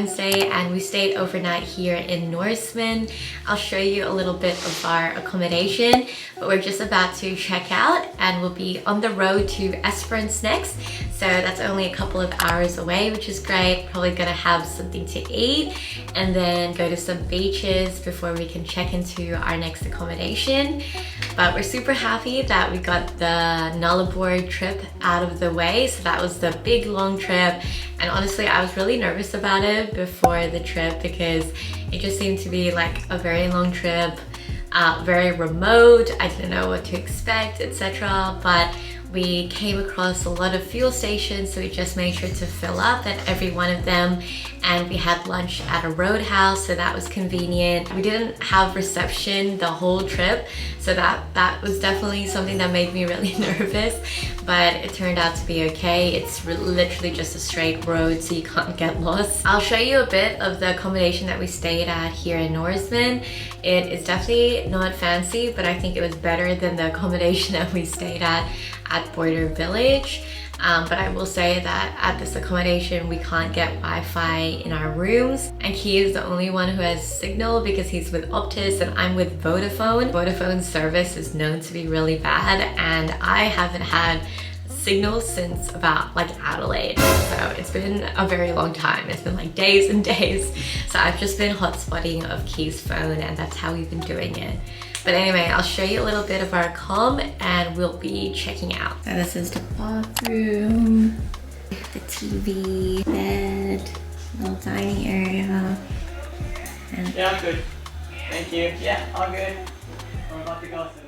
Wednesday and we stayed overnight here in Norseman. I'll show you a little bit of our accommodation, but we're just about to check out and we'll be on the road to Esperance next. So that's only a couple of hours away, which is great. Probably gonna have something to eat and then go to some beaches before we can check into our next accommodation. But we're super happy that we got the nullarbor trip out of the way. So that was the big long trip. And honestly, I was really nervous about it before the trip because it just seemed to be like a very long trip, very remote. I didn't know what to expect, etc. But we came across a lot of fuel stations, so we just made sure to fill up at every one of them. And we had lunch at a roadhouse, so that was convenient. We didn't have reception the whole trip, so that was definitely something that made me really nervous, but it turned out to be okay. It's literally just a straight road, so you can't get lost. I'll show you a bit of the accommodation that we stayed at here in Norseman. It is definitely not fancy, but I think it was better than the accommodation that we stayed at Border Village. But I will say that at this accommodation we can't get Wi-Fi in our rooms, and he is the only one who has signal because he's with Optus and I'm with Vodafone. Vodafone's service is known to be really bad and I haven't had signal since about like Adelaide, so it's been a very long time. It's been like days and days, so I've just been hotspotting of Key's phone and that's how we've been doing it. But anyway, I'll show you a little bit of our comm and we'll be checking out. So this is the bathroom, the TV, bed, little dining area. And yeah, I'm good. Thank you. Yeah, I'm good. I'm about to go soon.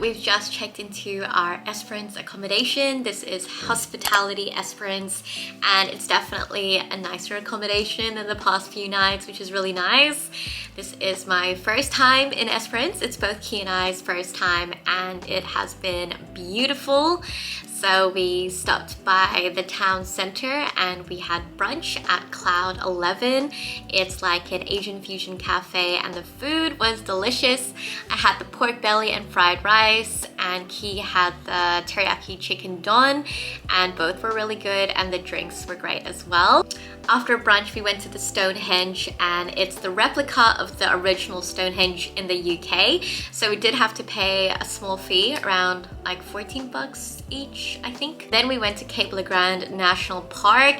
we've just checked into our Esperance accommodation. This is Hospitality Esperance and it's definitely a nicer accommodation than the past few nights, which is really nice. This is my first time in Esperance. It's both Key and I's first time and it has been beautiful. So we stopped by the town center and we had brunch at Cloud 11. It's like an Asian fusion cafe and the food was delicious. I had the pork belly and fried rice and Key had the teriyaki chicken don and both were really good and the drinks were great as well. After brunch we went to the Stonehenge and it's the replica of the original Stonehenge in the UK. So we did have to pay a small fee, around like 14 bucks each, I think. Then we went to Cape Le Grand National Park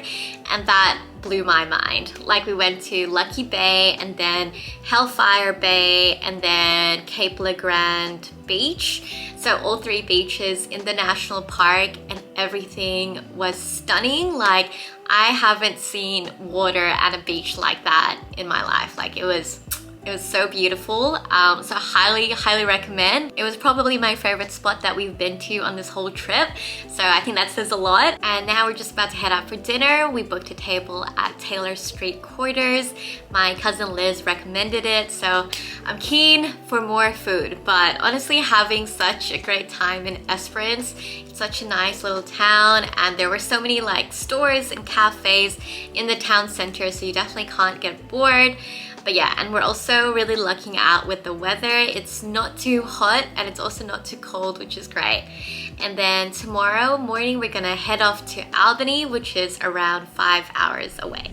and that blew my mind. Like we went to Lucky Bay and then Hellfire Bay and then Cape Le Grand Beach. So all three beaches in the national park and everything was stunning. Like I haven't seen water at a beach like that in my life. Like it was so beautiful. So highly recommend. It was probably my favorite spot that we've been to on this whole trip. So I think that says a lot. And now we're just about to head out for dinner. We booked a table at Taylor Street Quarters. My cousin Liz recommended it. So I'm keen for more food. But honestly, having such a great time in Esperance. It's such a nice little town. And there were so many like stores and cafes in the town center. So you definitely can't get bored. But yeah, and we're also really lucking out with the weather. It's not too hot and it's also not too cold, which is great. And then tomorrow morning, we're gonna head off to Albany, which is around 5 hours away.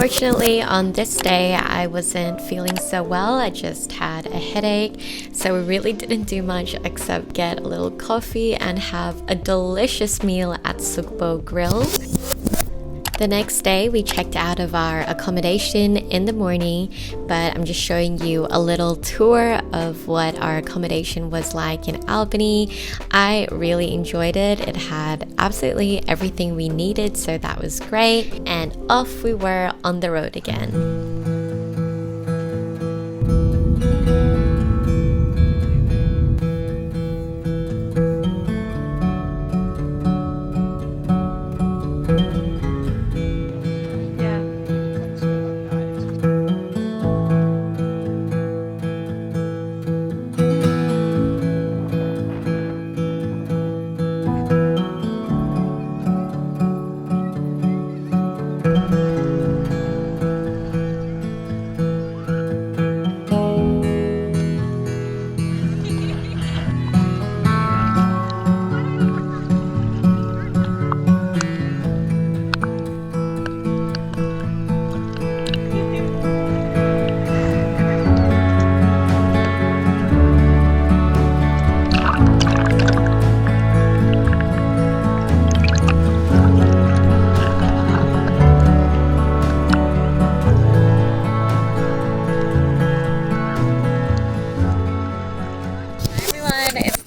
Unfortunately, on this day, I wasn't feeling so well. I just had a headache, so we really didn't do much except get a little coffee and have a delicious meal at Sukbo Grill. The next day, we checked out of our accommodation in the morning, but I'm just showing you a little tour of what our accommodation was like in Albany. I really enjoyed it. It had absolutely everything we needed, so that was great. And off we were on the road again.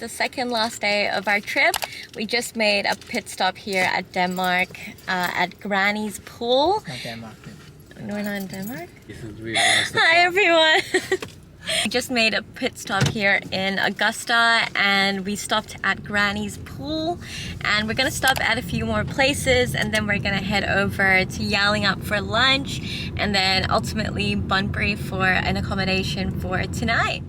The second last day of our trip. We just made a pit stop here at Denmark at Granny's pool. Not Denmark. No, we're not in Denmark. Hi everyone. We just made a pit stop here in Augusta and we stopped at Granny's pool, and we're gonna stop at a few more places and then we're gonna head over to Yallingup for lunch and then ultimately Bunbury for an accommodation for tonight.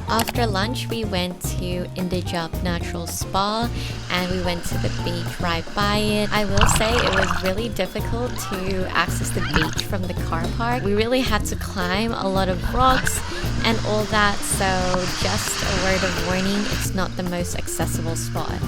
After lunch, we went to Indijop Natural Spa and we went to the beach right by it. I will say it was really difficult to access the beach from the car park. We really had to climb a lot of rocks and all that, so just a word of warning, it's not the most accessible spot.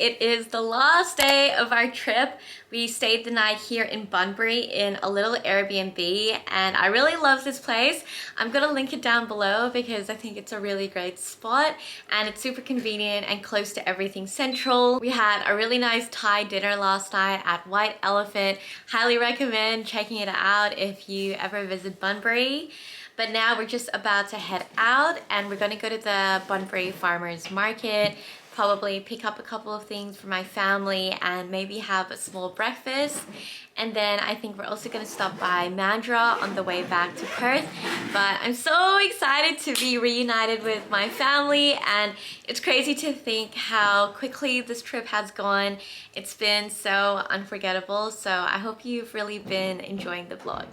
It is the last day of our trip. We stayed the night here in Bunbury in a little Airbnb and I really love this place. I'm gonna link it down below because I think it's a really great spot and it's super convenient and close to everything central. We had a really nice Thai dinner last night at White Elephant. Highly recommend checking it out if you ever visit Bunbury. But now we're just about to head out and we're gonna go to the Bunbury Farmers Market, probably pick up a couple of things for my family and maybe have a small breakfast. And then I think we're also going to stop by Mandurah on the way back to Perth. But I'm so excited to be reunited with my family and it's crazy to think how quickly this trip has gone. It's been so unforgettable, so I hope you've really been enjoying the vlog.